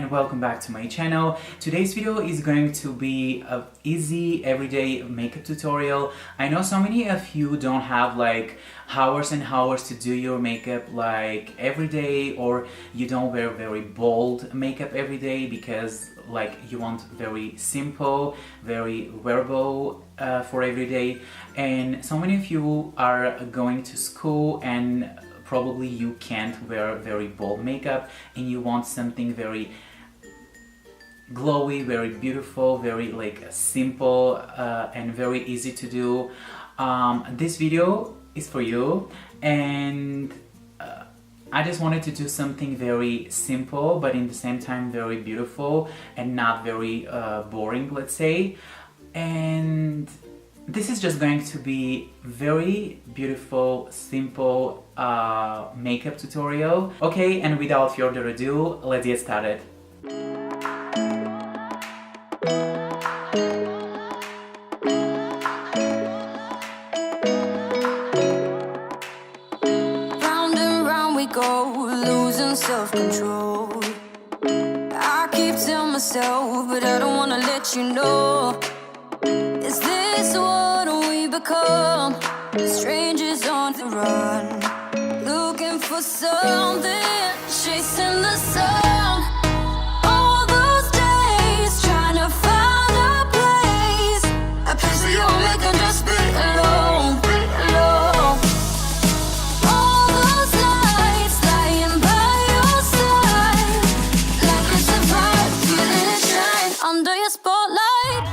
and welcome back to my channel. Today's video is going to be an easy everyday makeup tutorial. I know so many of you don't have like hours and hours to do your makeup like every day, or you don't wear very bold makeup every day because like you want very simple, very wearable for every day. And so many of you are going to school and probably you can't wear very bold makeup and you want something very glowy, very beautiful, very like simple and very easy to do. This video is for you, and I just wanted to do something very simple but in the same time very beautiful and not very boring, let's say. And this is just going to be very beautiful, simple makeup tutorial. Okay, and without further ado, let's get started. Round and round we go, losing self-control. I keep telling myself, but I don't wanna let you know. Is this what we become? Strangers on the run, looking for something, chasing the sun. All those days trying to find a place where you'll make them just be alone, alone. All those nights lying by your side, like it's a vibe, feeling it shine under your spotlight.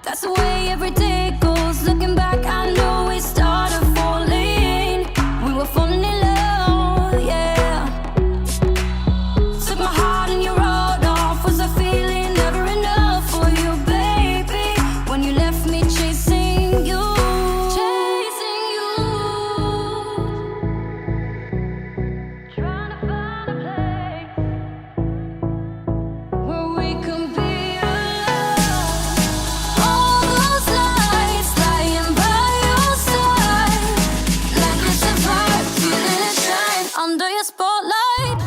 That's the way every day goes. Looking back, I know we started falling. We were falling in love, yeah. Took my heart and you wrote off. Was I feeling never enough for you, baby? When you left me chasing you, chasing you. Trying to find a place where we can be. Under your spotlight.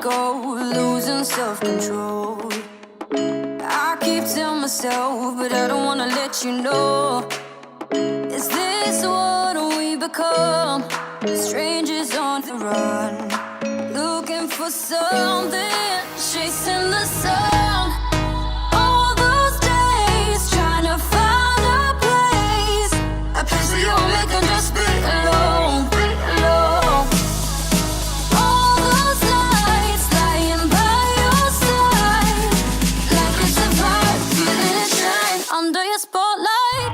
Go, losing self-control. I keep telling myself, but I don't wanna let you know. Is this what we become? Strangers on the run, looking for something, chasing the sun. All those days trying to find a place where you'll make them just be alone, alone. All those nights lying by your side, like it's a vibe, feeling it shine under your spotlight.